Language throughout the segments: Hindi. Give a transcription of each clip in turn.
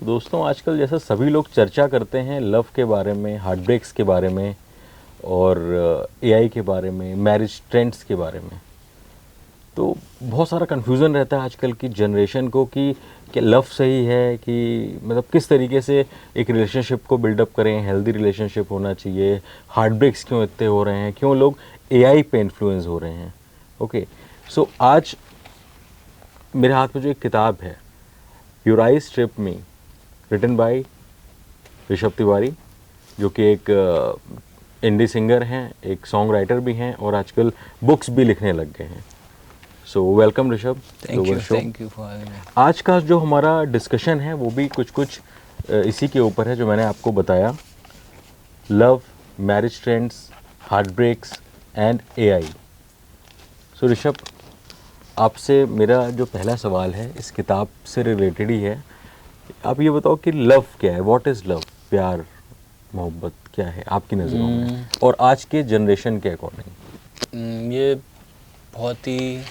तो दोस्तों आजकल जैसा सभी लोग चर्चा करते हैं लव के बारे में, हार्ट ब्रेक्स के बारे में और एआई के बारे में, मैरिज ट्रेंड्स के बारे में, तो बहुत सारा कन्फ्यूज़न रहता है आजकल की जनरेशन को कि क्या लव सही है कि मतलब किस तरीके से एक रिलेशनशिप को बिल्डअप करें, हेल्दी रिलेशनशिप होना चाहिए, हार्ट ब्रेक्स क्यों इतने हो रहे हैं, क्यों लोग एआई पे इन्फ्लुएंस हो रहे हैं। ओके, सो आज मेरे हाथ में जो एक किताब है, your eyes trip me, written by Rishabh Tiwari, जो कि एक इंडी सिंगर हैं, एक सॉन्ग राइटर भी हैं और आजकल बुक्स भी लिखने लग गए हैं। So welcome Rishabh. Thank you for having me. आज का जो हमारा डिस्कशन है वो भी कुछ इसी के ऊपर है जो मैंने आपको बताया, love, marriage trends, heart breaks and AI. So Rishabh, आपसे मेरा जो पहला सवाल है इस किताब से रिलेटेड ही है। आप ये बताओ कि लव क्या है, व्हाट इज़ लव, प्यार मोहब्बत क्या है आपकी नज़रों में और आज के जनरेशन के अकॉर्डिंग। ये बहुत ही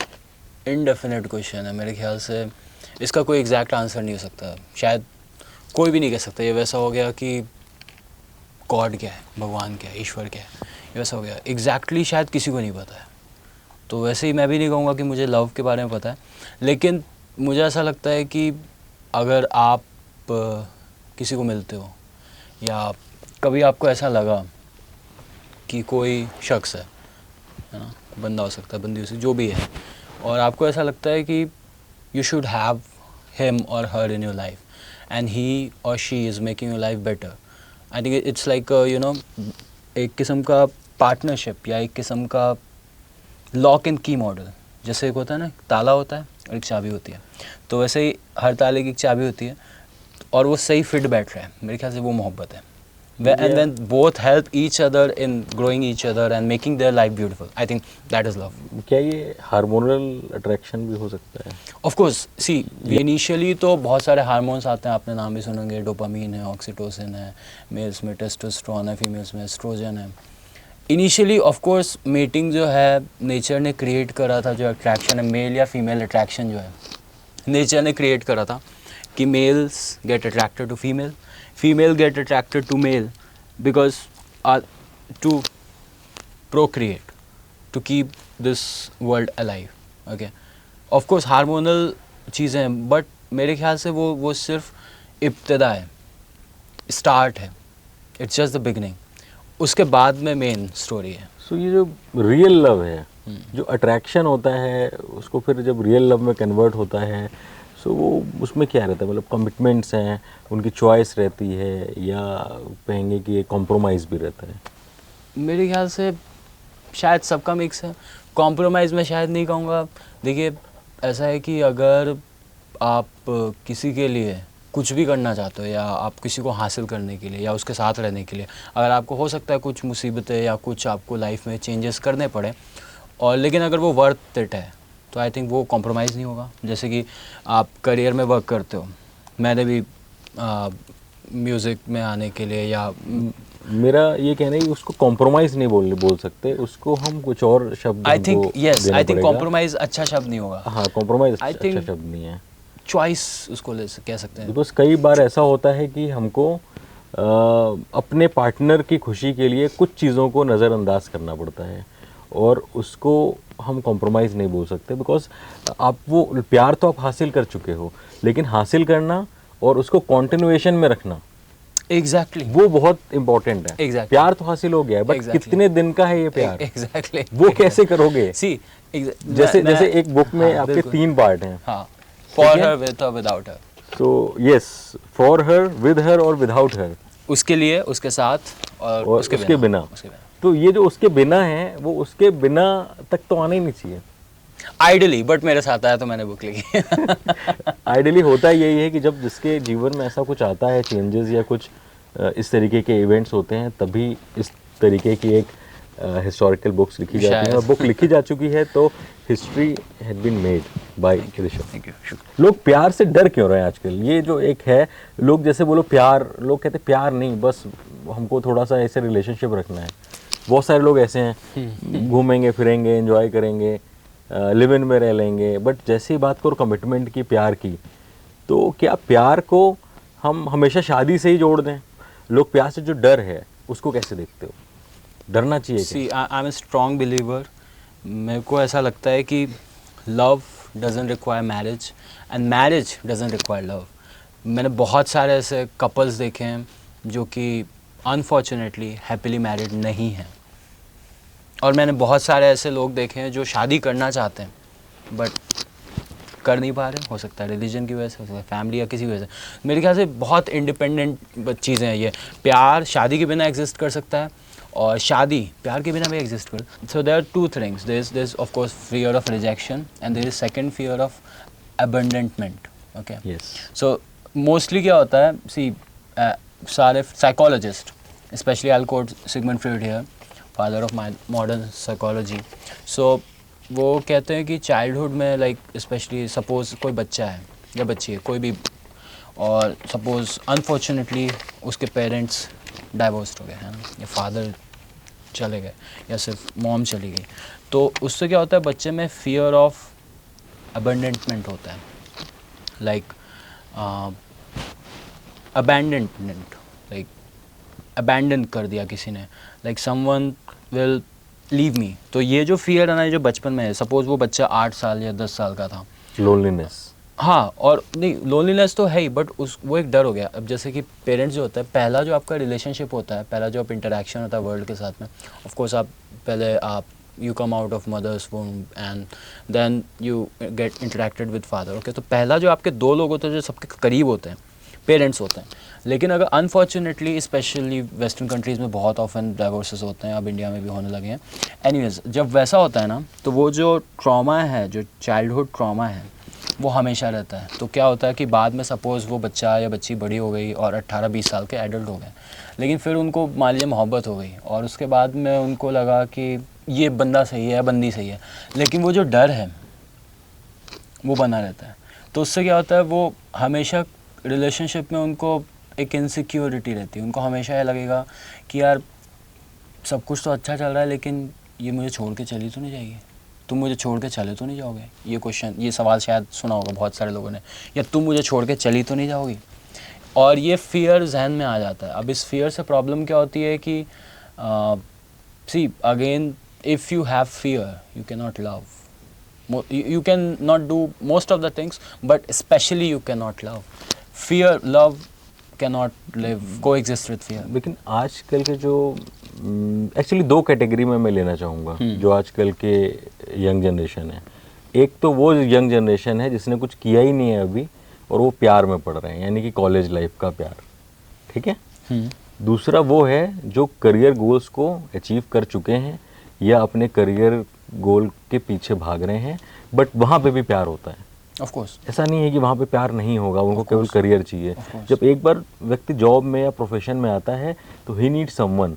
इनडेफिनेट क्वेश्चन है। मेरे ख्याल से इसका कोई एग्जैक्ट आंसर नहीं हो सकता, शायद कोई भी नहीं कह सकता। ये वैसा हो गया कि गॉड क्या है, भगवान क्या है, ईश्वर क्या है, ये वैसा हो गया। एग्जैक्टली शायद किसी को नहीं पता है। तो वैसे ही मैं भी नहीं कहूँगा कि मुझे लव के बारे में पता है, लेकिन मुझे ऐसा लगता है कि अगर आप किसी को मिलते हो या कभी आपको ऐसा लगा कि कोई शख्स है ना, बंदा हो सकता है, बंदी हो सकती है, जो भी है, और आपको ऐसा लगता है कि यू शुड हैव हिम और her in your life and he और she is making your life better. I think it's like एक किस्म का पार्टनरशिप या एक किस्म का लॉक एंड की मॉडल। जैसे एक होता है ना, ताला होता है और एक चाबी होती है, तो वैसे ही हर ताले की एक चाबी होती है और वो सही फिट बैठ रहा है। मेरे ख्याल से वो मोहब्बत है। And when both help each other in growing each other and making their life beautiful, I think that is love. क्या ये हार्मोनल अट्रैक्शन भी हो सकता है? Of course, see, initially तो बहुत सारे हार्मोन्स आते हैं, आपने नाम भी सुनेंगे, डोपामीन है, ऑक्सीटोसिन है, मेल्स में टेस्टोस्टेरोन है, फीमेल्स में एस्ट्रोजन है। इनिशियली ऑफ कोर्स मेटिंग जो है नेचर ने क्रिएट करा था, जो अट्रैक्शन है मेल या फीमेल अट्रैक्शन जो है नेचर ने क्रिएट करा था कि males get attracted to female, female get attracted to male because to procreate, to keep this world alive. Okay, of course hormonal चीज़ें हैं, but मेरे ख्याल से वो सिर्फ इब्तिदा है, स्टार्ट है, it's just the beginning. उसके बाद में मेन स्टोरी है। सो ये जो रियल लव है, जो अट्रैक्शन होता है, उसको फिर जब रियल लव में कन्वर्ट होता है, सो वो उसमें क्या रहता है, मतलब कमिटमेंट्स हैं, उनकी चॉइस रहती है या कहेंगे कि ये कॉम्प्रोमाइज़ भी रहता है? मेरे ख्याल से शायद सबका मिक्स है। कॉम्प्रोमाइज़ मैं शायद नहीं कहूँगा। देखिए, ऐसा है कि अगर आप किसी के लिए कुछ भी करना चाहते हो या आप किसी को हासिल करने के लिए या उसके साथ रहने के लिए, अगर आपको हो सकता है कुछ मुसीबतें या कुछ आपको लाइफ में चेंजेस करने पड़े, और लेकिन अगर वो वर्थ इट है, तो आई थिंक वो कॉम्प्रोमाइज़ नहीं होगा। जैसे कि आप करियर में वर्क करते हो, मैंने भी म्यूज़िक में आने के लिए या मेरा ये कहना है कि उसको कॉम्प्रोमाइज़ नहीं बोल सकते, उसको हम कुछ और शब्द I think I think compromise अच्छा शब्द नहीं होगा। हाँ, कॉम्प्रोमाइज़ अच्छा शब्द नहीं है, चॉइस उसको कह सकते हैं। बिकॉज कई बार ऐसा होता है कि हमको अपने पार्टनर की खुशी के लिए कुछ चीज़ों को नज़रअंदाज करना पड़ता है और उसको हम कॉम्प्रोमाइज़ नहीं बोल सकते, बिकॉज आप वो प्यार तो आप हासिल कर चुके हो, लेकिन हासिल करना और उसको कॉन्टिन्यूएशन में रखना, एग्जैक्टली वो बहुत इंपॉर्टेंट है। Exactly. प्यार तो हासिल हो गया है, बट कितने दिन का है ये प्यार? एग्जैक्टली वो कैसे करोगे? जैसे एक बुक में आपके 3 पार्ट हैं। हाँ, फॉर हर, विद और without her. So yes, for her, with her और विदाउट हर। उसके लिए, उसके साथ और उसके बिना। तो ये जो उसके बिना है, वो उसके बिना तक तो आना ही नहीं चाहिए आइडियली, बट मेरे साथ आया तो मैंने बुक लिखी। आइडियली होता यही है कि जब जिसके जीवन में ऐसा कुछ आता है, चेंजेस या कुछ इस तरीके के इवेंट्स होते हैं, तभी इस तरीके की एक हिस्टोरिकल बुक्स लिखी जाती है और बुक लिखी जा चुकी है, तो history had been made by Rishabh. लोग प्यार से डर क्यों रहे हैं आजकल? ये जो एक है, लोग जैसे बोलो प्यार, लोग कहते प्यार नहीं, बस हमको थोड़ा सा ऐसे रिलेशनशिप रखना है। बहुत सारे लोग ऐसे हैं, घूमेंगे फिरेंगे, एंजॉय करेंगे, लिव इन में रह लेंगे, बट जैसे ही बात करो कमिटमेंट की, प्यार की, तो क्या प्यार को हम हमेशा शादी से ही जोड़ दें? लोग प्यार से जो डर है उसको कैसे देखते हो? डरना चाहिए क्या? See I am a strong believer. मेरे को ऐसा लगता है कि love doesn't require marriage and marriage doesn't require love. मैंने बहुत सारे ऐसे कपल्स देखे हैं जो कि अनफॉर्चुनेटली हैप्पीली मैरिड नहीं हैं, और मैंने बहुत सारे ऐसे लोग देखे हैं जो शादी करना चाहते हैं बट कर नहीं पा रहे। हो सकता है रिलीजन की वजह से, हो सकता है फैमिली या किसी वजह से। मेरे ख्याल से बहुत इंडिपेंडेंट चीज़ें हैं ये। प्यार शादी के बिना एग्जिस्ट कर सकता है और शादी प्यार के बिना भी एग्जिस्ट कर। So there are two things, there is of course fear of rejection and there is second fear of abandonment. Okay, yes. So mostly क्या होता है, सी सारे psychologist, specially I will quote Sigmund Freud here, father of modern psychology. So वो कहते हैं कि चाइल्डहुड में लाइक स्पेशली सपोज़ कोई बच्चा है या बच्ची है कोई भी, और सपोज़ अनफॉर्चुनेटली उसके पेरेंट्स डाइवोर्स्ड हो गए हैं ना, या फादर चले गए या सिर्फ मॉम चली गई, तो उससे क्या होता है बच्चे में फियर ऑफ अबंडनमेंट होता है, लाइक अबैंडनमेंट, लाइक अबैंडन कर दिया किसी ने, like someone will leave me. तो ये जो फियर है ना, ये जो बचपन में है, सपोज वो बच्चा 8 साल या 10 साल का था, लोनलीनेस। हाँ, और नहीं लोनलीनेस तो है ही, बट वो एक डर हो गया। अब जैसे कि पेरेंट्स जो होता है, पहला जो आपका रिलेशनशिप होता है, पहला जो आप इंटरेक्शन होता है वर्ल्ड के साथ में, ऑफ कोर्स आप you come out of mother's womb and then you get interacted with father. Okay, तो पहला जो आपके दो लोग होते हैं जो सबके करीब होते हैं, पेरेंट्स होते हैं। लेकिन अगर अनफॉर्चुनेटली स्पेशली वेस्टर्न कंट्रीज़ में बहुत ऑफन डाइवोर्सेस होते हैं, अब इंडिया में भी होने लगे हैं। एनीवेज, जब वैसा होता है ना, तो वो जो ट्रॉमा है, जो चाइल्डहुड ट्रॉमा है, वो हमेशा रहता है। तो क्या होता है कि बाद में सपोज़ वो बच्चा या बच्ची बड़ी हो गई और 18-20 साल के एडल्ट हो गए, लेकिन फिर उनको मान लीजिए मोहब्बत हो गई और उसके बाद में उनको लगा कि ये बंदा सही है, बंदी सही है, लेकिन वो जो डर है वो बना रहता है। तो उससे क्या होता है, वो हमेशा रिलेशनशिप में उनको एक इनसिक्योरिटी रहती है। उनको हमेशा ये लगेगा कि यार सब कुछ तो अच्छा चल रहा है, लेकिन ये मुझे छोड़ के चली तो नहीं जाएगी, तुम मुझे छोड़ के चले तो नहीं जाओगे। ये क्वेश्चन, ये सवाल शायद सुना होगा बहुत सारे लोगों ने, या तुम मुझे छोड़ के चली तो नहीं जाओगी। और ये फियर जहन में आ जाता है। अब इस फियर से प्रॉब्लम क्या होती है कि see again, if you have fear you can not love, you cannot do most of the things, but especially you cannot love. Fear, love cannot live, coexist with fear. लेकिन आजकल के जो एक्चुअली दो कैटेगरी में मैं लेना चाहूँगा जो आजकल के यंग जनरेशन है। एक तो वो यंग जनरेशन है जिसने कुछ किया ही नहीं है अभी और वो प्यार में पड़ रहे हैं, यानी कि कॉलेज लाइफ का प्यार, ठीक है। दूसरा वो है जो करियर गोल्स को अचीव कर चुके हैं या अपने करियर गोल के पीछे भाग रहे हैं, बट वहाँ पे भी प्यार होता है। Of course. ऐसा नहीं है कि वहाँ पे प्यार नहीं होगा, उनको केवल करियर चाहिए। जब एक बार व्यक्ति जॉब में या प्रोफेशन में आता है तो he need someone,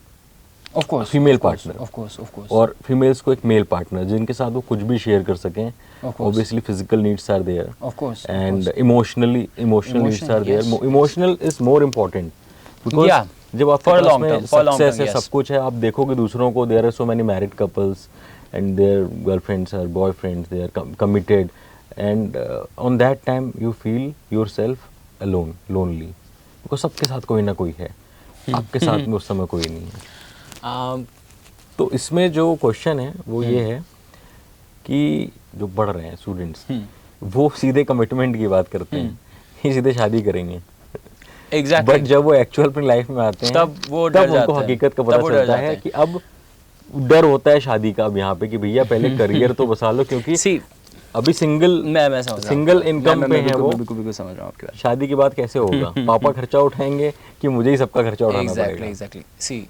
Of course. Female partner, Of course. Of course. और फीमेल्स को एक मेल पार्टनर जिनके साथ वो कुछ भी शेयर कर सकें। Obviously physical needs are there, Of course. And emotional needs are there. yes. Emotional is more important because Yeah. जब आपके For पास long में term, for long success term, है, yes. सब कुछ है, आप देखोगे दूसरों को, there are so many married couples and their girlfriends or boyfriends, they are committed, and on that time you feel yourself alone, lonely, because सबके साथ कोई ना कोई है, आपके साथ में उस समय कोई नहीं है। तो इसमें जो क्वेश्चन है वो ये है कि जो पढ़ रहे हैं स्टूडेंट्स, वो सीधे कमिटमेंट की बात करते हैं, ये सीधे शादी करेंगे। Exactly. बट जब वो एक्चुअल अपनी लाइफ में आते हैं तब वो डर उनको जाते हैं। हकीकत का तब पता वो डर चलता जाते है हैं। कि अब डर होता है शादी का अब यहाँ पे कि भैया पहले करियर तो बसा लो, क्योंकि See, अभी सिंगल मैं समझ रहा हूँ। सिंगल इनकम पे है वो। बिल्कुल समझ रहा हूँ आपकी बात। शादी की बात कैसे होगा? पापा खर्चा उठाएंगे कि मुझे ही सबका खर्चा उठाना पड़ेगा? एग्जैक्टली। सी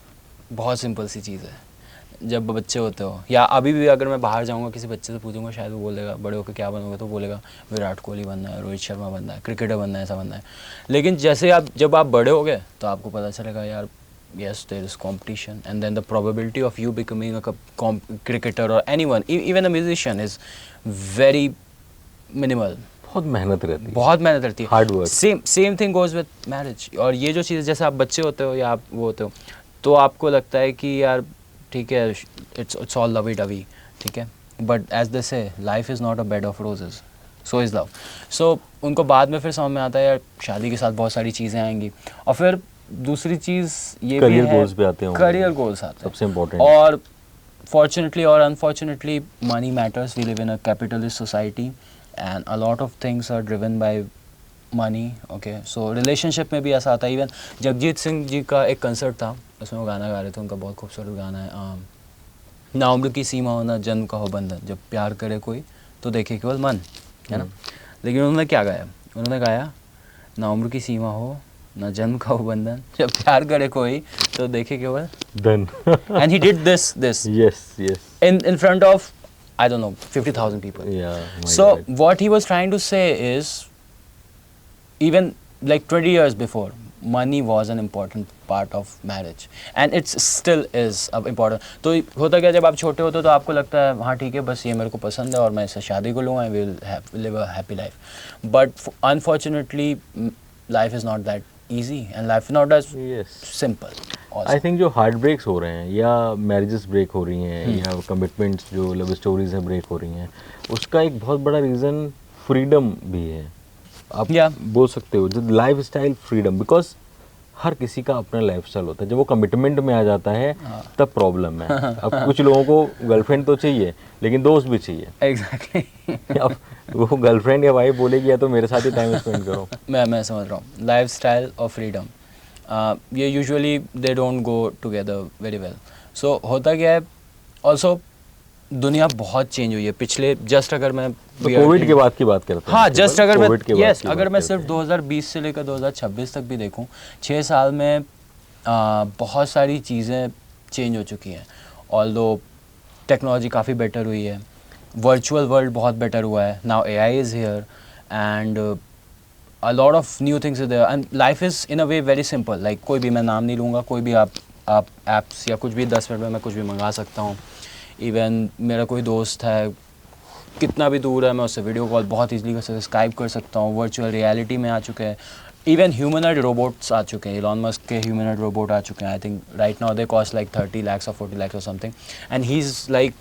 बहुत सिंपल सी चीज़ है। जब बच्चे होते हो या अभी भी अगर मैं बाहर जाऊंगा किसी बच्चे से पूछूंगा, शायद वो बोलेगा बड़े होकर क्या बनोगे, तो बोलेगा विराट कोहली बनना है, रोहित शर्मा बनना है, क्रिकेटर बनना है, ऐसा बनना है। लेकिन जैसे जब आप बड़े हो गए तो आपको पता चलेगा यार yes there is competition, and then the probability of you becoming a cricketer or anyone, even a musician, is very minimal. बहुत मेहनत रहती है, बहुत मेहनत रहती है, hard work. Same thing goes with marriage. और ये जो चीज़, जैसे आप बच्चे होते हो या आप वो होते हो, तो आपको लगता है कि यार ठीक है, इट्स ऑल लवी डवी, ठीक है, but as they say life is not a bed of roses. So is love. So उनको बाद में फिर समझ में आता है यार शादी के साथ बहुत सारी चीज़ें आएंगी। और फिर दूसरी चीज़ ये भी करियर है, गोल्स पे आते हैं, करियर गोल्स आते हैं सबसे इम्पोर्टेंट। और fortunately or unfortunately money matters. We live in a capitalist society and a lot of things are driven by money. Okay, so relationship में भी ऐसा आता है। इवन जगजीत सिंह जी का एक कंसर्ट था, उसमें वो गाना गा रहे थे, उनका बहुत खूबसूरत गाना है, ना उम्र की सीमा हो ना जन्म का हो बंधन, जब प्यार करे कोई तो देखे केवल मन, है ना। लेकिन उन्होंने क्या गाया, उन्होंने गाया ना उम्र की सीमा हो ना जन्म का हो बंधन, जब प्यार करे कोई तो देखे केवल Done. and he did this Yes, yes. in front of I don't know 50,000 people. Yeah. my So God. what he was trying to say is even like 20 years before, money was an important part of marriage and it still is important. तो होता क्या, जब आप छोटे होते हो तो आपको लगता है हाँ ठीक है बस ये मेरे को पसंद है और मैं इससे शादी को लूँगा, I will live a happy life. But unfortunately life is not that easy and life is not as Yes. simple. I think जो हार्ट ब्रेक्स हो रहे हैं या मैरिजेस ब्रेक हो रही हैं या कमिटमेंट्स जो लव स्टोरीज हैं ब्रेक हो रही हैं, उसका एक बहुत बड़ा रीज़न फ्रीडम भी है। आप बोल सकते हो जो लाइफ स्टाइल फ्रीडम, बिकॉज हर किसी का अपना लाइफ स्टाइल होता है। जब वो कमिटमेंट में आ जाता है तब प्रॉब्लम है। अब कुछ लोगों को गर्लफ्रेंड तो चाहिए लेकिन दोस्त भी चाहिए। एग्जैक्टली अब वो गर्लफ्रेंड या वाइफ बोलेगी या तो मेरे साथ ही टाइम स्पेंड करो। मैं समझ रहा हूँ लाइफ स्टाइल और फ्रीडम ये usually they don't go together very well. So होता क्या है, ऑल्सो दुनिया बहुत चेंज हुई है पिछले जस्ट अगर मैं कोविड के बाद की बात करते हैं। हाँ जस्ट अगर मैं यस अगर मैं सिर्फ 2020 से लेकर 2026 तक भी देखूं, 6 साल में बहुत सारी चीज़ें चेंज हो चुकी हैं। ऑल्दो टेक्नोलॉजी काफ़ी बेटर हुई है, वर्चुअल वर्ल्ड बहुत बेटर हुआ है, now AI is here and a lot of new things are there and life is in a way very simple. Like कोई भी, मैं नाम नहीं लूँगा, कोई भी आप apps या कुछ भी 10 मिनट में मैं कुछ भी मंगा सकता हूँ। इवन मेरा कोई दोस्त है कितना भी दूर है, मैं उससे वीडियो कॉल बहुत इजीली कर सकता हूँ, स्काइप कर सकता हूँ। वर्चुअल रियलिटी में आ चुके हैं, इवन ह्यूमनॉइड रोबोट्स आ चुके हैं, इलॉन मस्क के ह्यूमनॉइड रोबोट आ चुके हैं। I think right now they cost like 30 lakhs or 40 lakhs or something and he's like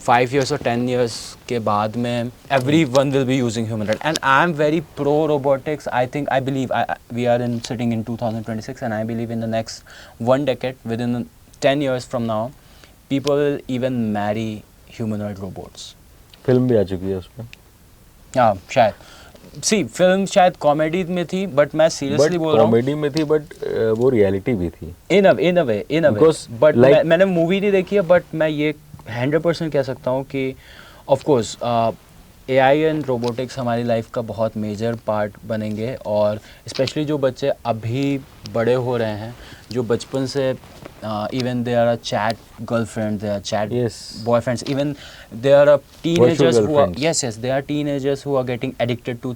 5 years or 10 years के बाद में everyone will be using humanoid and I'm very pro robotics. I believe we are sitting in 2026 and I believe in the next 1 decade, within 10 years from now, people will even marry humanoid robots. Film भी आ चुकी है उसमें। हाँ शायद, सी फिल्म शायद कॉमेडी में थी बट मैं सीरियसली बोल रहा हूँ कॉमेडी में थी बट वो रियलिटी भी थी इन अ वे बट मैंने मूवी नहीं देखी है बट मैं ये 100% कह सकता हूँ कि of course AI and robotics हमारी लाइफ का बहुत मेजर पार्ट बनेंगे। और स्पेशली जो बच्चे अभी बड़े हो रहे हैं, जो बचपन से even there are chat girlfriends, there are chat boyfriends, even there are teenagers who are there are teenagers who are getting addicted to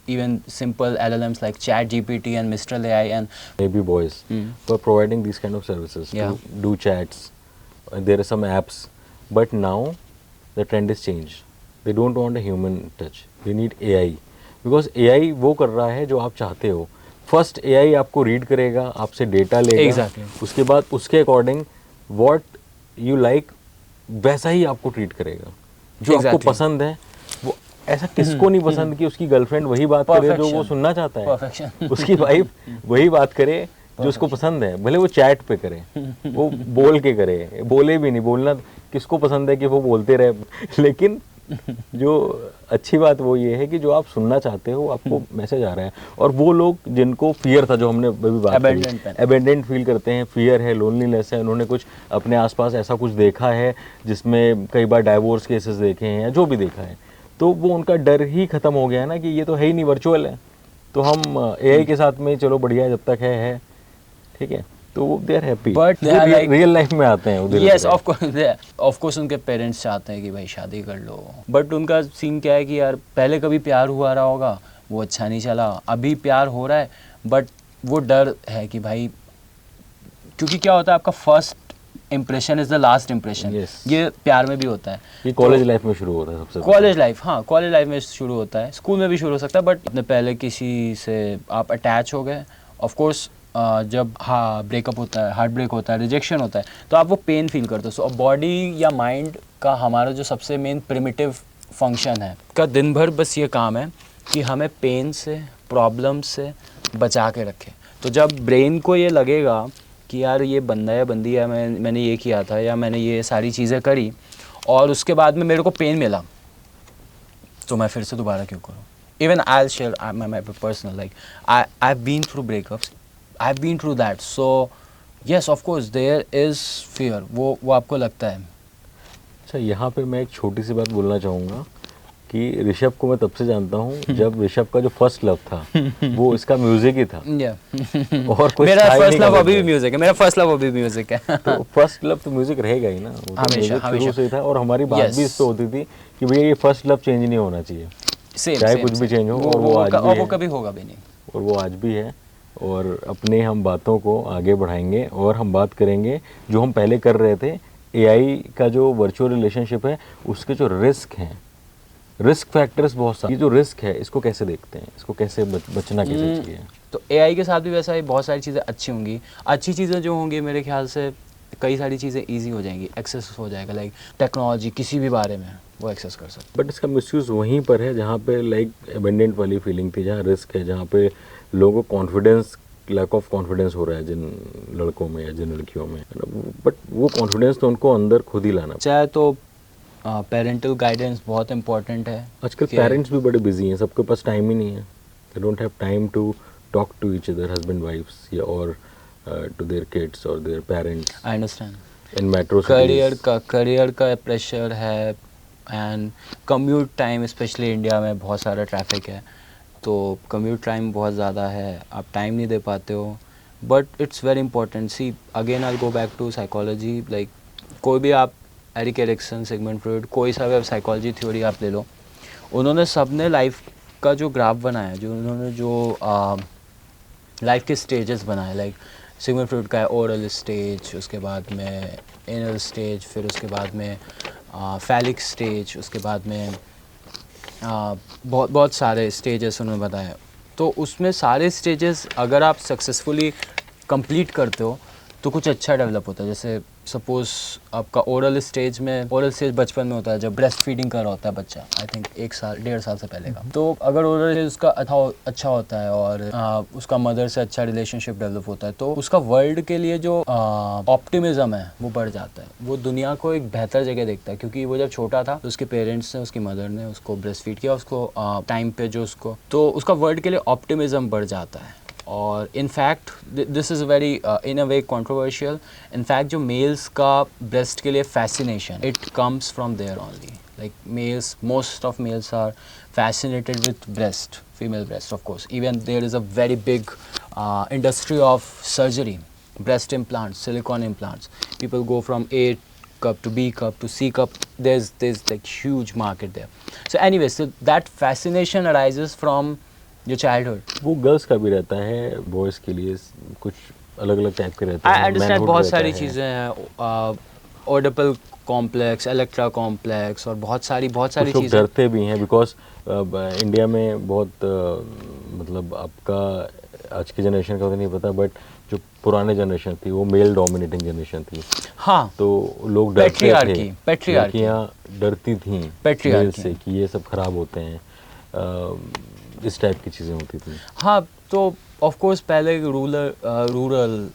even simple LLMs like ChatGPT and Mistral AI and maybe boys who are providing these kind of services to do chats. There are some apps, but now the trend is changed. They don't want a human touch. They need AI because AI वो कर रहा है जो आप चाहते हो। फर्स्ट AI आपको रीड करेगा, आपसे डेटा लेगा, उसके बाद उसके अकॉर्डिंग व्हाट यू लाइक वैसा ही आपको ट्रीट करेगा। जो आपको पसंद है वो, ऐसा किसको नहीं पसंद कि उसकी गर्लफ्रेंड वही बात करे जो वो सुनना चाहता है, उसकी वाइफ वही बात करे जो उसको पसंद है, भले वो चैट पे करे, वो बोल के करे, बोले भी नहीं, बोलना किसको पसंद है कि वो बोलते रहे। लेकिन जो अच्छी बात वो ये है कि जो आप सुनना चाहते हो आपको मैसेज आ रहा है। और वो लोग जिनको फियर था, जो हमने अभी बात करी, अबेंडेंट फील करते हैं, फियर है, लोनलीनेस है, उन्होंने कुछ अपने आसपास ऐसा कुछ देखा है जिसमें कई बार डाइवोर्स केसेस देखे हैं या जो भी देखा है, तो वो उनका डर ही खत्म हो गया है ना कि ये तो है ही नहीं, वर्चुअल है, तो हम AI के साथ में चलो बढ़िया जब तक है ठीक है, तो वो they are happy. But real life में आते हैं उधर। यस ऑफ कोर्स उनके पेरेंट्स चाहते हैं कि भाई शादी कर लो, बट उनका सीन क्या है कि यार पहले कभी प्यार हुआ रहा होगा, वो अच्छा नहीं चला, अभी प्यार हो रहा है बट वो डर है कि भाई, क्योंकि क्या होता है आपका first impression is the last impression. ये प्यार में भी होता है, ये कॉलेज लाइफ में शुरू होता है सबसे। कॉलेज लाइफ, हाँ कॉलेज लाइफ में शुरू होता है, स्कूल में भी शुरू हो सकता है, बट अपने पहले किसी से आप अटैच हो गए, ऑफ कोर्स जब ब्रेकअप होता है, हार्ट ब्रेक होता है, रिजेक्शन होता है, तो आप वो पेन फील करते हो। सो बॉडी या माइंड का हमारा जो सबसे मेन प्रिमिटिव फंक्शन है का दिन भर बस ये काम है कि हमें पेन से, प्रॉब्लम से बचा के रखे। तो जब ब्रेन को ये लगेगा कि यार ये बंदा या बंदी है, मैंने ये किया था या मैंने ये सारी चीज़ें करी और उसके बाद में मेरे को पेन मिला, तो मैं फिर से दोबारा क्यों करूँ। Even I will share my personal, like I have been through breakups, I have been through that, so yes of course there is fear, वो आपको लगता है। अच्छा, यहाँ पे मैं एक छोटी सी बात बोलना चाहूँगा कि ऋषभ को मैं तब से जानता हूँ जब ऋषभ का जो फर्स्ट लव था वो इसका म्यूजिक ही था। और कुछ मेरा था ही फर्स्ट नहीं लव कभी अभी भी भी। म्यूजिक है, मेरा फर्स्ट लव अभी भी म्यूजिक है। तो फर्स्ट लव तो म्यूजिक रहेगा ही ना, वो तो हमेशा, म्यूजिक शुरू हमेशा। से ही था। और हमारी बात भी Yes. इस पे होती थी कि भैया ये फर्स्ट लव चेंज नहीं होना चाहिए, चाहे कुछ भी चेंज हो, और वो आज भी वो है। कभी होगा भी नहीं। और वो आज भी है। और अपने हम बातों को आगे बढ़ाएंगे और हम बात करेंगे जो हम पहले कर रहे थे, एआई का जो वर्चुअल रिलेशनशिप है उसके जो रिस्क हैं, रिस्क फैक्टर्स बहुत सारे। ये जो रिस्क है इसको कैसे देखते हैं, इसको कैसे बचना कैसे चाहिए? तो एआई के साथ भी वैसा ही बहुत सारी चीज़ें अच्छी होंगी। अच्छी चीज़ें जो होंगी मेरे ख्याल से कई सारी चीज़ें इजी हो जाएंगी, एक्सेस हो जाएगा, लाइक टेक्नोलॉजी किसी भी बारे में वो एक्सेस कर सकते। बट इसका मिसयूज़ वहीं पर है जहाँ पे लाइक एबेंडेंट वाली फीलिंग थी, जहाँ रिस्क है, जहाँ पे लोगों को कॉन्फिडेंस, लैक ऑफ कॉन्फिडेंस हो रहा है जिन लड़कों में या जिन लड़कियों में, बट वो कॉन्फिडेंस तो उनको अंदर खुद ही लाना। चाहे तो पेरेंटल गाइडेंस बहुत इंपॉर्टेंट है। आजकल पेरेंट्स भी बड़े बिजी हैं, सबके पास टाइम ही नहीं है, they don't have time to talk to each other, husband wifes या और टू देयर किड्स और their parents I understand. In metro career का प्रेशर है and commute time, especially India में बहुत सारा ट्रैफिक है, तो कम्यूट टाइम बहुत ज़्यादा है, आप टाइम नहीं दे पाते हो। But it's very important. See again I go back to psychology, like कोई भी आप एरिक एरिक्सन, सिगमंड फ्रॉयड, कोई सा भी साइकोलॉजी थ्योरी आप ले लो, उन्होंने सबने लाइफ का जो ग्राफ बनाया, जो उन्होंने जो लाइफ के स्टेजेस बनाए, लाइक सिगमंड फ्रॉयड का है ओरल स्टेज, उसके बाद में एनल स्टेज, फिर उसके बाद में फैलिक स्टेज, उसके बाद में बहुत सारे स्टेजेस उन्होंने बताए। तो उसमें सारे स्टेजेस अगर आप सक्सेसफुली कंप्लीट करते हो तो कुछ अच्छा डेवलप होता है। जैसे सपोज आपका ओरल स्टेज बचपन में होता है जब ब्रेस्ट फीडिंग कर रहा होता है बच्चा, आई थिंक 1 साल से पहले का। तो अगर ओरल स्टेज उसका अच्छा होता है और उसका मदर से अच्छा रिलेशनशिप डेवलप होता है, तो उसका वर्ल्ड के लिए जो ऑप्टिमिज्म है वो बढ़ जाता है, वो दुनिया को एक बेहतर जगह देखता है। क्योंकि वो जब छोटा था तो उसके पेरेंट्स ने, उसकी मदर ने उसको ब्रेस्ट फीड किया, उसको टाइम पे जो उसको, तो उसका वर्ल्ड के लिए ऑप्टिमिज्म बढ़ जाता है। और in fact this is very in a way controversial, in fact जो मेल्स का ब्रेस्ट के लिए fascination, it comes from there only. Like males, most of males are fascinated with breast, female breast, of course. Even there is a very big industry of surgery, breast implants, silicone implants. People go from A cup to B cup to C cup. There's like huge market there. So anyway, so that fascination arises from your childhood. वो गर्ल्स का भी रहता है, बॉयज़ के लिए कुछ अलग अलग टाइप के रहते हैं। I understand manhood बहुत रहता सारी है। चीज़ें हैं, ओडिपल कॉम्प्लेक्स, इलेक्ट्रा कॉम्प्लेक्स और बहुत सारी कुछ लोग चीज़ें। डरते भी हैं बिकॉज इंडिया में बहुत मतलब आपका आज की जनरेशन का तो नहीं पता, बट जो पुराने जनरेशन थी वो मेल डोमिनेटिंग जनरेशन थी। हाँ, तो लोग डरते थे, Patriarchy. लड़कियाँ डरती थीं Patriarchy. मेल से कि ये सब खराब होते हैं, इस टाइप की चीज़ें होती थी। हाँ, तो ऑफ कोर्स पहले रूरल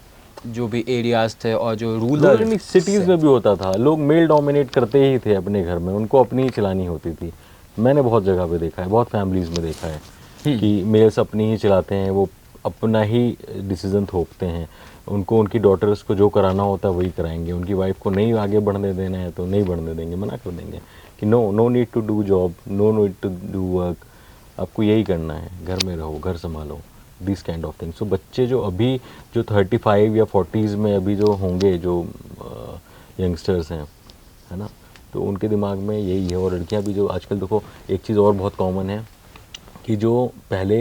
जो भी एरियाज थे और जो रूरल सिटीज़ में भी होता था, लोग मेल डोमिनेट करते ही थे अपने घर में, उनको अपनी ही चलानी होती थी। मैंने बहुत जगह पे देखा है, बहुत फैमिलीज़ में देखा है कि मेल्स अपनी ही चलाते हैं, वो अपना ही डिसीज़न थोपते हैं। उनको उनकी डॉटर्स को जो कराना होता है वही कराएंगे, उनकी वाइफ को नहीं आगे बढ़ने देना है तो नहीं बढ़ने देंगे, मना कर देंगे कि no need to do job, no need to do work, आपको यही करना है, घर में रहो, घर संभालो, this kind of things. So बच्चे जो अभी जो 35 या 40s में अभी जो होंगे, जो यंगस्टर्स हैं, है ना, तो उनके दिमाग में यही है। और लड़कियां भी जो आजकल देखो, एक चीज़ और बहुत कॉमन है कि जो पहले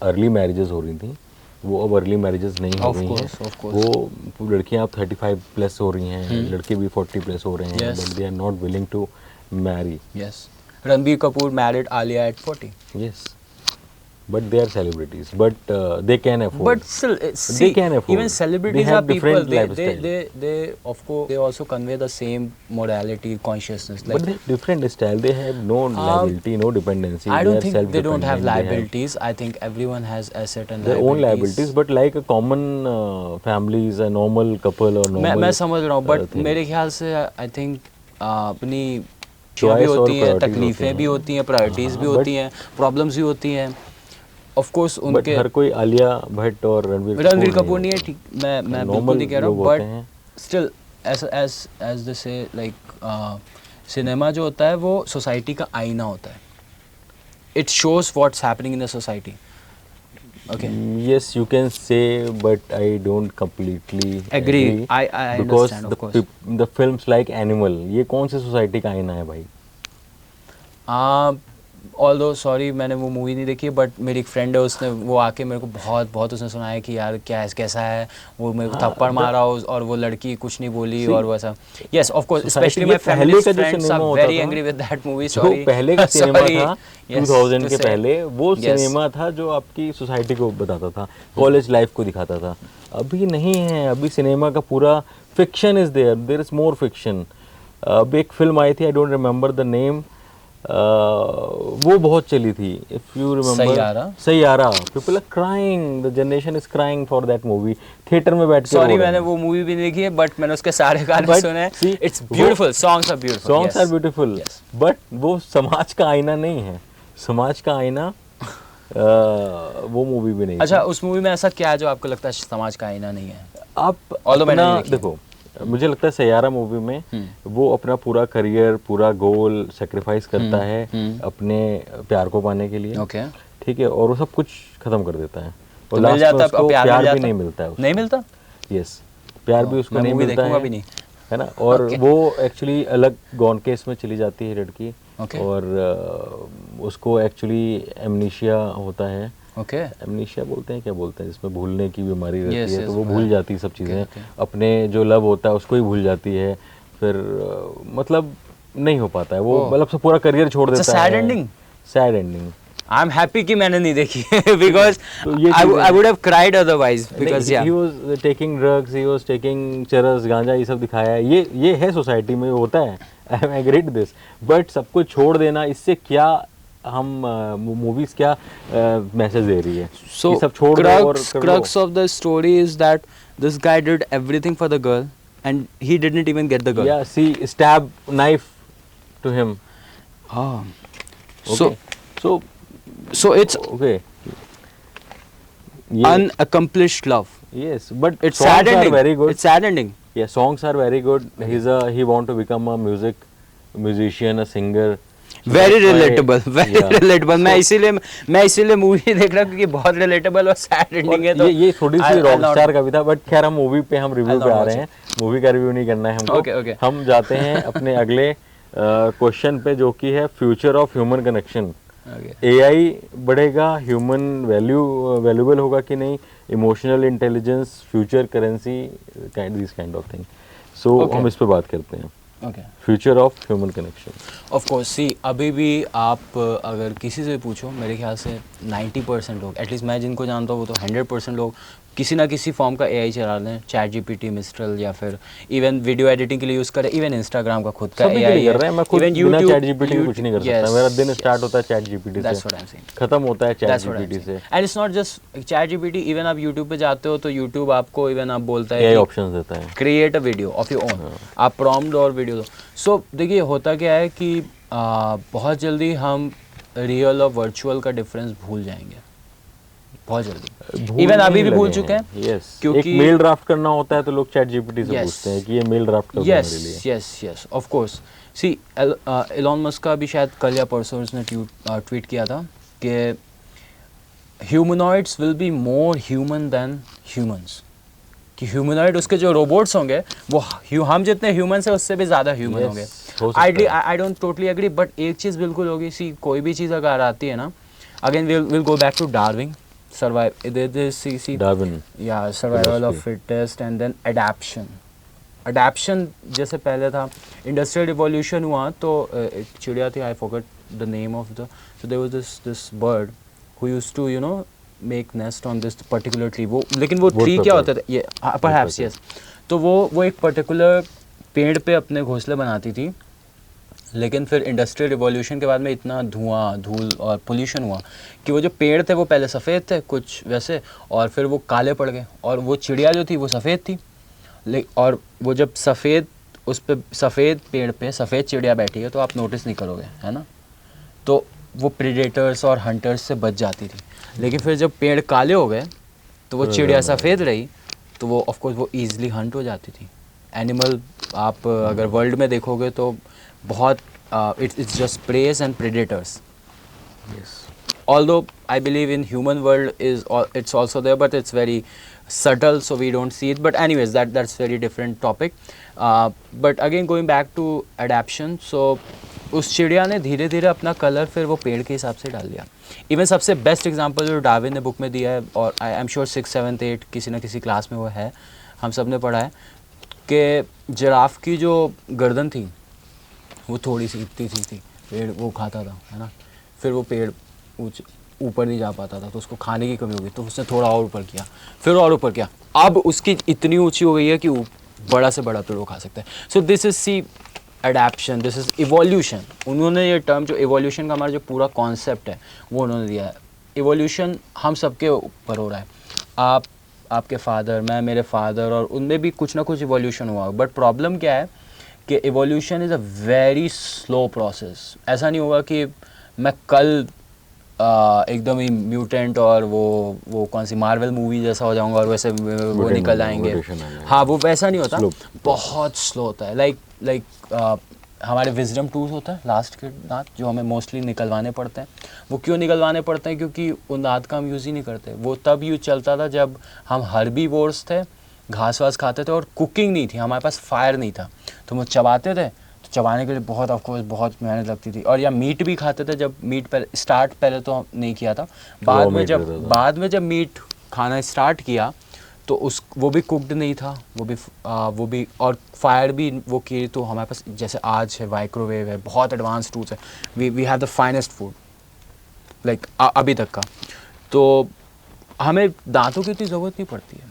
अर्ली मैरिजेस हो रही थी वो अब अर्ली मैरिजेस नहीं हो रही हैं। वो लड़कियां अब 35 प्लस हो रही हैं, लड़के भी 40 प्लस हो रहे हैं, but they are not willing to marry. Yes, Ranbir Kapoor married Alia at 40। Yes, but they are celebrities, but they can afford. But still, see, can afford. even celebrities They have are people. different They lifestyle. of course, they also convey the same morality, consciousness. Like, But they have different style. They have no liability, no dependency. I They don't are think they don't have self-dependent, they liabilities. I think everyone has asset and their own liabilities, but like a common families, a normal couple or normal. मैं समझ रहा हूँ, बट thing. मेरे ख्याल से आई थिंक अपनी Choice भी और होती हैं, priorities तकलीफ़ें होते भी हैं। होती हैं, प्रायोरिटीज़ भी हाँ, होती हैं, प्रॉब्लम्स भी होती हैं. ऑफ कोर्स बट उनके हर कोई आलिया भट्ट और रणवीर कपूर नहीं है, ठीक, मैं बिल्कुल Normal नहीं कह रहा हूँ, लोग होते हैं। बट स्टिल एज दे से लाइक सिनेमा जो होता है वो सोसाइटी का आईना होता है. It shows what's happening in the society. Okay. Yes, you can say, but I don't completely Agree. I because understand, of course. the films like Animal, ये कौन सी सोसाइटी का आईना है भाई? ऑल्दो सॉरी मैंने वो मूवी नहीं देखी, बट मेरी एक फ्रेंड है, उसने वो आके मेरे को बहुत उसने सुनाया कि यार कैसा है वो, मेरे को थप्पड़ मारा और वो लड़की कुछ नहीं बोली और वैसा. Yes of course, especially my family friends are very angry with that movie. Sorry, जो पहले का सिनेमा था 2000 के say. पहले, वो सिनेमा था जो आपकी सोसाइटी को बताता था, कॉलेज लाइफ को दिखाता था. अभी नहीं है, अभी सिनेमा का पूरा fiction is there is more fiction. अब एक फिल्म आई थी, I don't remember the name, वो बहुत चली थी. If you remember Saiyaara, people are crying, the generation is crying for that movie. Theatre में बैठ के सॉरी मैंने वो मूवी भी नहीं देखी है, बट मैंने उसके सारे गाने सुने हैं. It's beautiful, songs are beautiful, but वो समाज का आईना नहीं है. समाज का आईना वो मूवी भी नहीं. अच्छा, उस मूवी में ऐसा क्या है जो आपको लगता है समाज का आईना नहीं है? आप अपना देखो, मुझे लगता है सैयारा मूवी में वो अपना पूरा करियर, पूरा गोल सेक्रीफाइस करता है अपने प्यार को पाने के लिए. ओके, ठीक है, और वो सब कुछ खत्म कर देता है और मिल लास्ट में जाता, उसको प्यार भी नहीं मिलता है. नहीं मिलता. यस, प्यार भी उसको नहीं मिलता है, भी नहीं है ना. और वो एक्चुअली अलग गॉन केस में चली जाती है लड़की. और उसको एक्चुअली एमनीशिया होता है. एमनीशिया बोलते हैं, क्या बोलते हैं, जिसमें भूलने की बीमारी रहती है. तो वो भूल जाती है सब चीज़ें. अपने जो लव होता है उसको ही भूल जाती है. फिर मतलब नहीं हो पाता है वो, मतलब से पूरा करियर छोड़ देता है. Sad ending. I am happy कि मैंने नहीं देखी because I would have cried otherwise, because he was taking drugs, he was taking चरस, गांजा, ये सब दिखाया है. ये है सोसाइटी में होता है. I am agreed this, but सब कुछ छोड़ देना, इससे क्या हम मूवीज क्या मैसेज दे रही है? So सब छोड़ दो और crux of the story is that this guy did everything for the girl and he didn't even get the girl. Yeah, she stabbed knife to him. Okay. So it's okay. Unaccomplished love. Yes, but it's sad ending. Very good. It's sad ending. Yeah, songs are very good. He want to become a musician, a singer. Very relatable, very relatable. मैं इसीलिए मूवी देख रहा हूँ क्योंकि बहुत रिलेटेबल और सैड एंडिंग है. तो ये थोड़ी सी रॉकस्टार का भी था, बट खैर हम मूवी पे हम रिव्यू पे आ रहे हैं. मूवी का रिव्यू नहीं करना है हमको. Okay. हम जाते हैं अपने अगले क्वेश्चन पे, जो कि है future of human connection. AI बढ़ेगा, ह्यूमन वैल्यूएबल होगा कि नहीं, emotional intelligence, future currency, this kind of thing. So हम इस पे बात करते हैं. Future of human connection. Of course, see अभी भी आप अगर किसी से पूछो, मेरे ख्याल से 90% लोग, एटलीस्ट मैं जिनको जानता हूँ वो तो 100% लोग किसी ना किसी फॉर्म का एआई चला रहे हैं. चैट जीपीटी, मिस्ट्रल, या फिर इवन वीडियो एडिटिंग के लिए यूज़ करें. इवन इंस्टाग्राम का खुद का एआई कर रहे हैं. मैं खुद बिना चैट जीपीटी के कुछ नहीं कर सकता. मेरा दिन स्टार्ट होता है चैट जीपीटी से, खत्म होता है चैट जीपीटी से. And it's not just chat GPT. Even आप यूट्यूब पे जाते हो तो यूट्यूब आपको इवन आप बोलता है, ऑप्शन देता है, create a video of your own. आप प्रॉम्प्ट और वीडियो दो. सो देखिए होता क्या है कि बहुत जल्दी हम रियल और वर्चुअल का डिफरेंस भूल जाएंगे, बहुत जल्दी. इवन अभी भी भूल चुके हैं. क्योंकि एक मेल ड्राफ्ट करना होता है तो लोग चैट जीपीटी से पूछते हैं कि ये मेल ड्राफ्ट कब मेरे लिए. Yes of course. See Elon Musk का भी शायद कल या परसों उसने ट्वीट किया था कि humanoids will be more human then humans. कि ह्यूमनॉइड, उसके जो रोबोट्स होंगे वो हम जितने ह्यूमंस हैं उससे भी ज़्यादा ह्यूमन होंगे. I don't totally agree, but एक चीज़ बिल्कुल होगी. सी कोई भी चीज़ अगर आती है ना, again will go back to Darwin. Survival of fittest and then adaption. जैसे पहले था इंडस्ट्रियल रिवॉल्यूशन हुआ तो एक चिड़िया थी, I forgot the name of the, so there was this bird who used to make nest on this particular tree. वो लेकिन वो ट्री Woodpecker. क्या होता था ये perhaps yes. तो वो एक पर्टिकुलर पेड़ पे अपने घोंसले बनाती थी, लेकिन फिर इंडस्ट्रियल रिवॉल्यूशन के बाद में इतना धुआं धूल और पोल्यूशन हुआ कि वो जो पेड़ थे वो पहले सफ़ेद थे कुछ वैसे, और फिर वो काले पड़ गए, और वो चिड़िया जो थी वो सफ़ेद थी, और वो जब सफ़ेद उस पे सफ़ेद पेड़ पे सफ़ेद चिड़िया बैठी है तो आप नोटिस नहीं करोगे, है ना, तो वो प्रेडेटर्स और हंटर्स से बच जाती थी। लेकिन फिर जब पेड़ काले हो गए तो वो चिड़िया सफ़ेद रही, तो वो ऑफ कोर्स वो ईजिली हंट हो जाती थी। एनिमल आप अगर वर्ल्ड में देखोगे तो बहुत it's just preys and predators. Yes. Although I believe in human world it's also there, but it's very subtle, so we don't see it. But anyways, that's very different topic. But again going back to adaptation, so उस चिड़िया ने धीरे धीरे अपना कलर फिर वो पेड़ के हिसाब से डाल दिया। इवन सबसे बेस्ट एग्जांपल जो डार्विन ने बुक में दिया है, और आई एम श्योर 6, 7, 8 किसी ना किसी क्लास में वो है, हम सब ने पढ़ा है कि जिराफ की जो गर्दन थी वो थोड़ी सी इतनी सी थी, पेड़ वो खाता था, है ना, फिर वो पेड़ ऊपर नहीं जा पाता था, तो उसको खाने की कमी हो गई, तो उसने थोड़ा और ऊपर किया, फिर और ऊपर किया, अब उसकी इतनी ऊंची हो गई है कि बड़ा से बड़ा पेड़ वो खा सकता है। So this is see adaption, this is evolution. उन्होंने ये टर्म जो इवोल्यूशन का हमारा जो पूरा कॉन्सेप्ट है वो उन्होंने दिया है। इवोल्यूशन हम सबके ऊपर हो रहा है, आपके फादर, मैं, मेरे फादर, और उनमें भी कुछ ना कुछ इवोल्यूशन हुआ। बट प्रॉब्लम क्या है कि evolution is a very slow process. ऐसा नहीं होगा कि मैं कल एकदम ही म्यूटेंट और वो कौन सी मार्वल मूवी जैसा हो जाऊंगा और वैसे वो निकल आएंगे। हाँ, वो वैसा नहीं होता, बहुत स्लो होता है। लाइक हमारे विजडम टूथ होता है लास्ट के दांत जो हमें मोस्टली निकलवाने पड़ते हैं। वो क्यों निकलवाने पड़ते हैं? क्योंकि उन दांत का हम यूज़ ही नहीं करते। वो तब यूज चलता था जब हम हर्बीवोर्स थे, घास वास खाते थे और कुकिंग नहीं थी, हमारे पास फायर नहीं था, तो वो चबाते थे। तो चबाने के लिए बहुत ऑफकोर्स बहुत मेहनत लगती थी। और या मीट भी खाते थे, जब मीट पहले तो नहीं किया था, बाद में जब मीट खाना स्टार्ट किया तो वो भी कुकड नहीं था, वो भी और फायर भी वो की। तो हमारे पास जैसे आज है माइक्रोवेव है, बहुत एडवांस टूल्स है, we have the finest food like अभी तक का। तो हमें दांतों की इतनी ज़रूरत नहीं पड़ती है।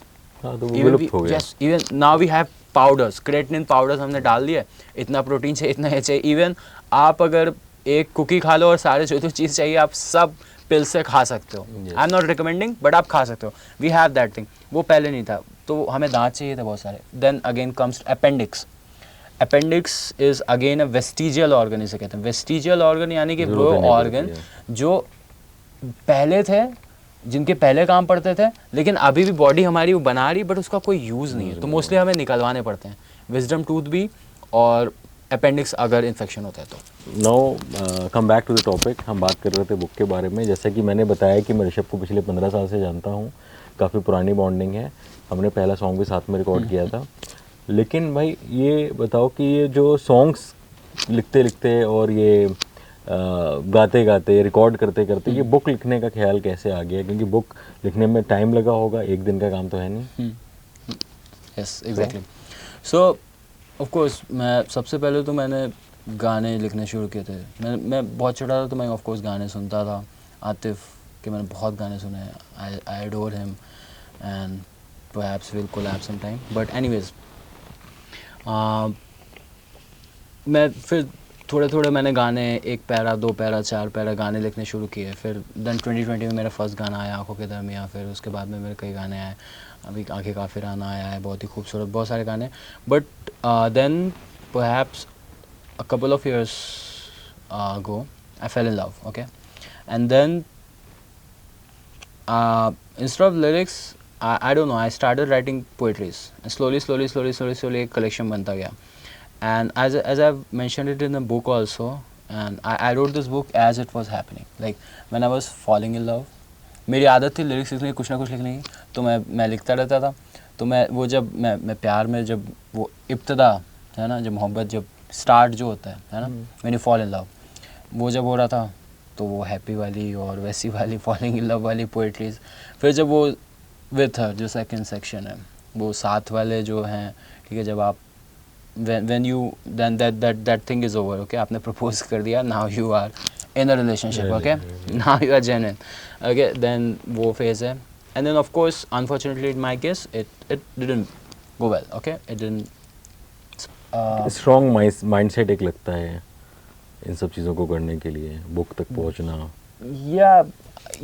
Even now we have powders, creatinine powders हमने डाल दिए, इतना प्रोटीन चाहिए, इतना ये चाहिए। इवन आप अगर एक कुकी खा लो और सारे जो चीज़ चाहिए आप सब पिल से खा सकते हो। I am not recommending, but आप खा सकते हो। We have that thing. वो पहले नहीं था, तो हमें दांत चाहिए थे बहुत सारे। Then again comes appendix. Appendix is again a vestigial organ, इसे कहते हैं। वेस्टिजियल ऑर्गन यानी कि वो ऑर्गन जो पहले थे, जिनके पहले काम पड़ते थे, लेकिन अभी भी बॉडी हमारी वो बना रही, बट उसका कोई यूज़ नहीं है, तो मोस्टली हमें निकलवाने पड़ते हैं। विजडम टूथ भी और अपेंडिक्स अगर इन्फेक्शन होता है तो। Now come back to the topic. हम बात कर रहे थे बुक के बारे में। जैसे कि मैंने बताया कि मैं ऋषभ को पिछले 15 साल से जानता हूँ, काफ़ी पुरानी बॉन्डिंग है, हमने पहला सॉन्ग भी साथ में रिकॉर्ड किया था। लेकिन भाई ये बताओ कि ये जो सॉन्ग्स लिखते लिखते और ये गाते गाते रिकॉर्ड करते करते ये बुक लिखने का ख्याल कैसे आ गया? क्योंकि बुक लिखने में टाइम लगा होगा, एक दिन का काम तो है नहीं। Yes, exactly. So of course मैं सबसे पहले तो मैंने गाने लिखने शुरू किए थे। मैं बहुत छोटा था तो मैं ऑफ कोर्स गाने सुनता था। आतिफ के मैंने बहुत गाने सुने हैं। I adore him and perhaps will collab some time, but anyways मैं फिर थोड़े थोड़े मैंने गाने 1 पैरा 2 पैरा 4 पैरा गाने लिखने शुरू किए। फिर देन 2020 में मेरा फर्स्ट गाना आया आँखों के दरमियाँ। फिर उसके बाद में मेरे कई गाने आए, अभी आंखें काफिराना आया है, बहुत ही खूबसूरत, बहुत सारे गाने। But then perhaps a couple of years ago I fell in love, okay, and then instead of lyrics I don't know, I started writing poetries, and slowly एक collection बनता गया. And as I've mentioned it in the book also, and I wrote this book as it was happening, like when I was falling in love. मेरी आदत थी लिरिक्स लिखने की, कुछ ना कुछ लिखने की, तो मैं लिखता रहता था। तो वो जब मैं प्यार में, जब वो इब्तिदा है ना, जब मोहब्बत, जब स्टार्ट जो होता है ना, when you fall in love, वो जब हो रहा था तो वो हैप्पी वाली और वैसी वाली फॉलिंग इन लव वाली पोइट्रीज। फिर जब वो विथ हर जो सेकंड सेक्शन है, वो साथ वाले जो हैं, ठीक है, जब आप when you then that thing is over, okay, आपने प्रपोज कर दिया, now you are in a relationship, okay? Now you are genuine, okay? Then वो phase है, and then of course, unfortunately, in my case, it didn't go well, okay? It didn't. Strong mindset एक लगता है इन सब चीज़ों को करने के लिए, बुक तक पहुंचना। Yeah,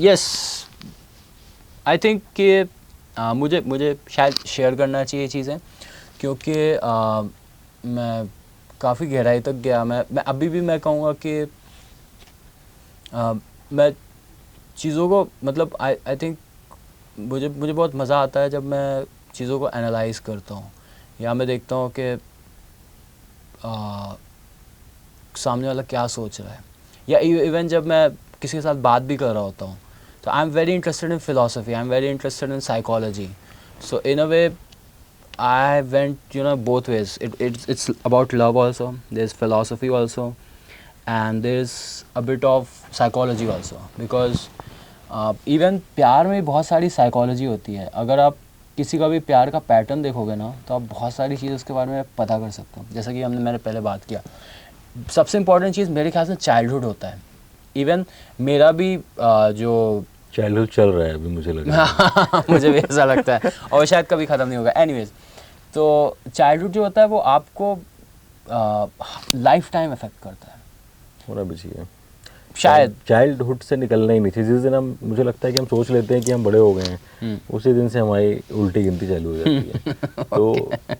yes. I think कि मुझे शायद शेयर करना चाहिए चीज़ें, क्योंकि मैं काफ़ी गहराई तक गया। मैं अभी भी मैं कहूँगा कि मैं चीज़ों को मतलब आई थिंक मुझे बहुत मज़ा आता है जब मैं चीज़ों को एनालाइज करता हूँ, या मैं देखता हूँ कि सामने वाला क्या सोच रहा है, या इवन जब मैं किसी के साथ बात भी कर रहा होता हूँ, तो I am very interested in philosophy, I am very interested in psychology. So in a way, I went, both ways. It's about love also. There's philosophy also, and there's a bit of psychology also. Because even प्यार में बहुत सारी psychology होती है. अगर आप किसी का भी प्यार का पैटर्न देखोगे ना, तो आप बहुत सारी चीज़ उसके बारे में पता कर सकते हो. जैसा कि मैंने पहले बात किया, सबसे इम्पोर्टेंट चीज़ मेरे ख्याल से चाइल्डहुड होता है. इवन मेरा भी जो चाइल्डहुड चल रहा है अभी, मुझे लग रहा है मुझे भी ऐसा लगता है, और शायद कभी ख़त्म नहीं होगा. एनीवेज, तो चाइल्डहुड जो होता है वो आपको लाइफ टाइम इफेक्ट करता है. होना भी चाहिए शायद चाइल्डहुड से निकलना ही नहीं चाहिए. जिस दिन हम, मुझे लगता है कि हम सोच लेते हैं कि हम बड़े हो गए हैं, उसी दिन से हमारी उल्टी गिनती चालू हो जाती है. तो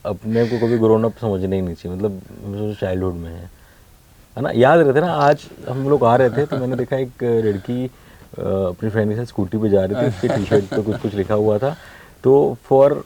अपने को कभी ग्रोन अप समझना ही नहीं चाहिए. मतलब चाइल्डहुड में है ना. याद रहते ना, आज हम लोग आ रहे थे तो मैंने देखा एक लड़की अपनी फ्रेंड के साथ स्कूटी पे जा रही थी, उसके टी शर्ट पे कुछ लिखा हुआ था. तो for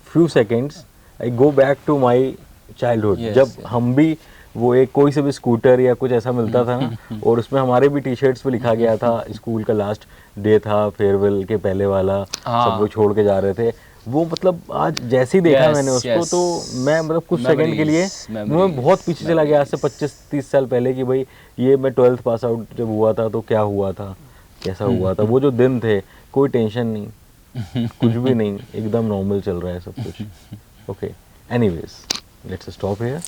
few seconds I go back to my childhood. जब हम भी वो एक कोई से भी स्कूटर या कुछ ऐसा मिलता था ना, और उसमें हमारे भी टी शर्ट्स पे लिखा गया था, स्कूल का लास्ट डे था, फेयरवेल के पहले वाला, सब लोग छोड़ के जा रहे थे. वो मतलब आज जैसे ही देखा मैंने उसको, तो मैं मतलब कुछ सेकंड के लिए मैं बहुत पीछे चला गया, आज से 25-30 साल पहले, कि भाई ये मैं 12th पास आउट जब हुआ था तो क्या हुआ था, कैसा हुआ था. वो जो दिन थे, कोई टेंशन नहीं, कुछ भी नहीं, एकदम नॉर्मल चल रहा है सब कुछ. Okay, anyways, let's stop here.